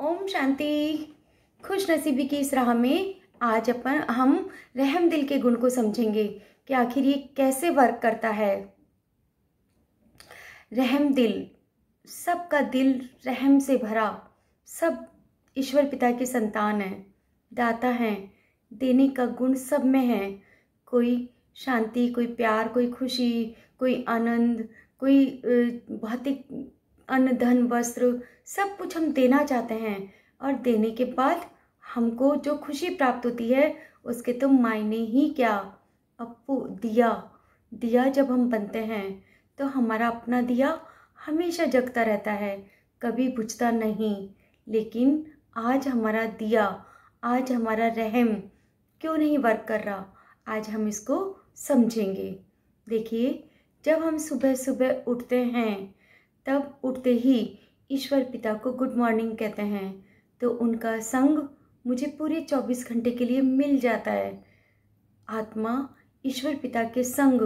ओम शांति। खुश नसीबी की इस राह में आज हम रहम दिल के गुण को समझेंगे कि आखिर ये कैसे वर्क करता है। रहम दिल, सबका दिल रहम से भरा, सब ईश्वर पिता की संतान है, दाता हैं, देने का गुण सब में है। कोई शांति, कोई प्यार, कोई खुशी, कोई आनंद, कोई भौतिक अन्न, धन, वस्त्र, सब कुछ हम देना चाहते हैं और देने के बाद हमको जो खुशी प्राप्त होती है उसके तो मायने ही क्या। अब वो दिया जब हम बनते हैं तो हमारा अपना दिया हमेशा जगता रहता है, कभी बुझता नहीं। लेकिन आज हमारा दिया, आज हमारा रहम क्यों नहीं वर्क कर रहा, आज हम इसको समझेंगे। देखिए, जब हम सुबह सुबह उठते हैं तब उठते ही ईश्वर पिता को गुड मॉर्निंग कहते हैं तो उनका संग मुझे पूरे 24 घंटे के लिए मिल जाता है। आत्मा ईश्वर पिता के संग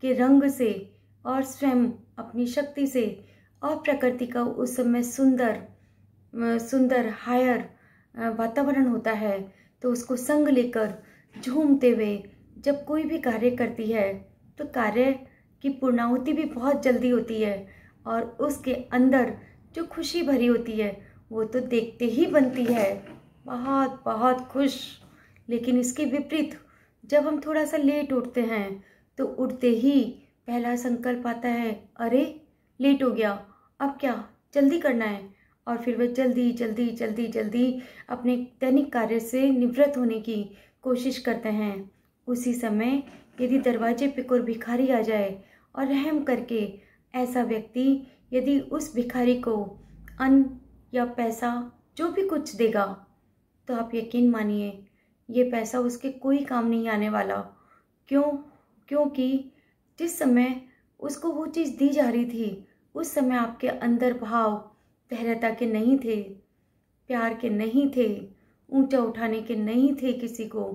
के रंग से और स्वयं अपनी शक्ति से और प्रकृति का उस समय सुंदर हायर वातावरण होता है तो उसको संग लेकर झूमते हुए जब कोई भी कार्य करती है तो कार्य की पूर्णाहुति भी बहुत जल्दी होती है और उसके अंदर जो खुशी भरी होती है वो तो देखते ही बनती है, बहुत बहुत खुश। लेकिन इसके विपरीत जब हम थोड़ा सा लेट उठते हैं तो उठते ही पहला संकल्प आता है, अरे लेट हो गया, अब क्या जल्दी करना है। और फिर वह जल्दी जल्दी जल्दी जल्दी अपने दैनिक कार्य से निवृत्त होने की कोशिश करते हैं। उसी समय यदि दरवाजे पे कोई भिखारी आ जाए और रहम करके ऐसा व्यक्ति यदि उस भिखारी को अन्न या पैसा जो भी कुछ देगा तो आप यकीन मानिए ये पैसा उसके कोई काम नहीं आने वाला। क्योंकि जिस समय उसको वो चीज़ दी जा रही थी उस समय आपके अंदर भाव धैर्यता के नहीं थे, प्यार के नहीं थे, ऊंचा उठाने के नहीं थे, किसी को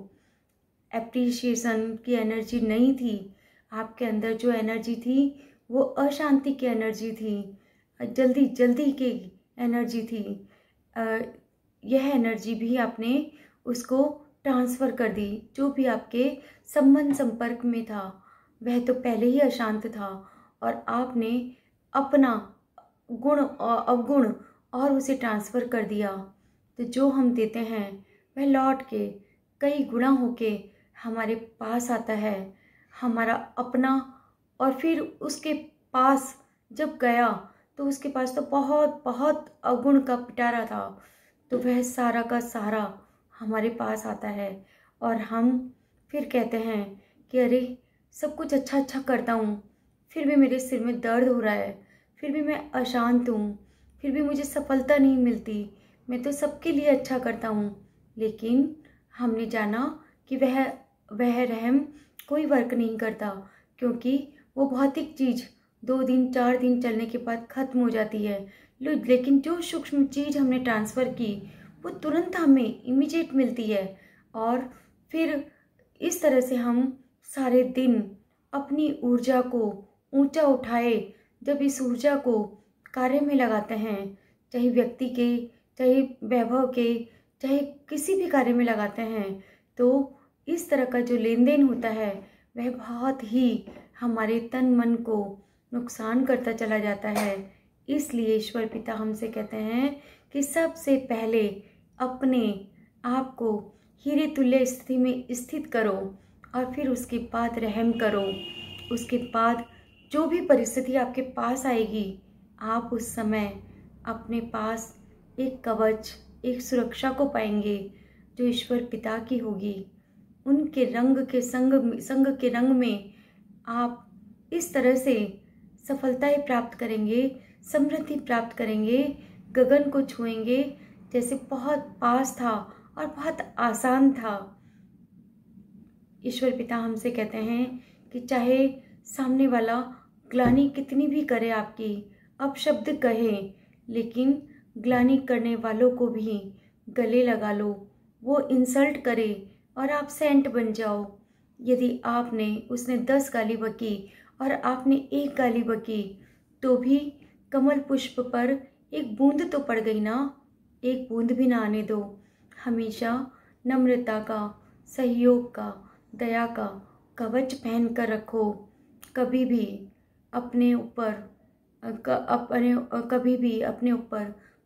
एप्रिशिएशन की एनर्जी नहीं थी। आपके अंदर जो एनर्जी थी वो अशांति की एनर्जी थी, जल्दी जल्दी की एनर्जी थी। यह एनर्जी भी आपने उसको ट्रांसफ़र कर दी। जो भी आपके संबंध संपर्क में था वह तो पहले ही अशांत था और आपने अपना गुण और अवगुण और उसे ट्रांसफ़र कर दिया। तो जो हम देते हैं वह लौट के कई गुना होके हमारे पास आता है, हमारा अपना। और फिर उसके पास जब गया तो उसके पास तो बहुत बहुत अवगुण का पिटारा था, तो वह सारा का सारा हमारे पास आता है और हम फिर कहते हैं कि अरे सब कुछ अच्छा करता हूँ, फिर भी मेरे सिर में दर्द हो रहा है, फिर भी मैं अशांत हूँ, फिर भी मुझे सफलता नहीं मिलती, मैं तो सबके लिए अच्छा करता हूँ। लेकिन हमने जाना कि वह रहम कोई वर्क नहीं करता, क्योंकि वो भौतिक चीज़ 2 दिन 4 दिन चलने के बाद ख़त्म हो जाती है। लेकिन जो सूक्ष्म चीज़ हमने ट्रांसफ़र की वो तुरंत हमें इमीडिएट मिलती है। और फिर इस तरह से हम सारे दिन अपनी ऊर्जा को ऊंचा उठाए, जब इस ऊर्जा को कार्य में लगाते हैं, चाहे व्यक्ति के, चाहे वैभव के, चाहे किसी भी कार्य में लगाते हैं, तो इस तरह का जो लेन देन होता है वह बहुत ही हमारे तन मन को नुकसान करता चला जाता है। इसलिए ईश्वर पिता हमसे कहते हैं कि सबसे पहले अपने आप को हीरे तुल्य स्थिति में स्थित करो और फिर उसके बाद रहम करो। उसके बाद जो भी परिस्थिति आपके पास आएगी आप उस समय अपने पास एक कवच, एक सुरक्षा को पाएंगे जो ईश्वर पिता की होगी। उनके रंग के संग के रंग में आप इस तरह से सफलताएं प्राप्त करेंगे, समृद्धि प्राप्त करेंगे, गगन को छुएंगे जैसे बहुत पास था और बहुत आसान था। ईश्वर पिता हमसे कहते हैं कि चाहे सामने वाला ग्लानि कितनी भी करे आपकी, अपशब्द कहे, लेकिन ग्लानि करने वालों को भी गले लगा लो। वो इंसल्ट करे और आप सेंट बन जाओ। यदि उसने 10 गाली बकी और आपने 1 गाली बकी तो भी कमल पुष्प पर एक बूंद तो पड़ गई ना। एक बूंद भी ना आने दो। हमेशा नम्रता का, सहयोग का, दया का कवच पहन कर रखो। कभी भी अपने ऊपर कभी भी अपने ऊपर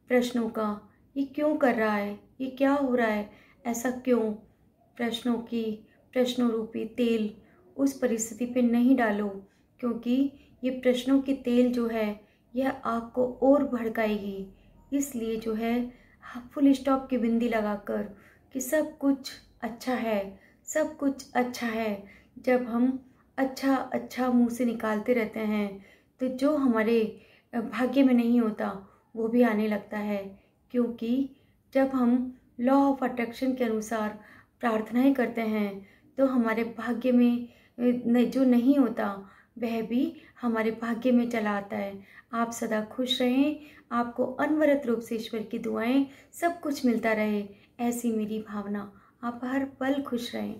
प्रश्नों का, ये क्यों कर रहा है, ये क्या हो रहा है, ऐसा क्यों, प्रश्नों रूपी तेल उस परिस्थिति पे नहीं डालो, क्योंकि ये प्रश्नों की तेल जो है यह आग को और भड़काएगी। इसलिए जो है फुल स्टॉप की बिंदी लगाकर कि सब कुछ अच्छा है, सब कुछ अच्छा है। जब हम अच्छा अच्छा मुंह से निकालते रहते हैं तो जो हमारे भाग्य में नहीं होता वो भी आने लगता है। क्योंकि जब हम लॉ ऑफ अट्रैक्शन के अनुसार प्रार्थनाएं करते हैं तो हमारे भाग्य में जो नहीं होता वह भी हमारे भाग्य में चला आता है। आप सदा खुश रहें, आपको अनवरत रूप से ईश्वर की दुआएं, सब कुछ मिलता रहे, ऐसी मेरी भावना। आप हर पल खुश रहें।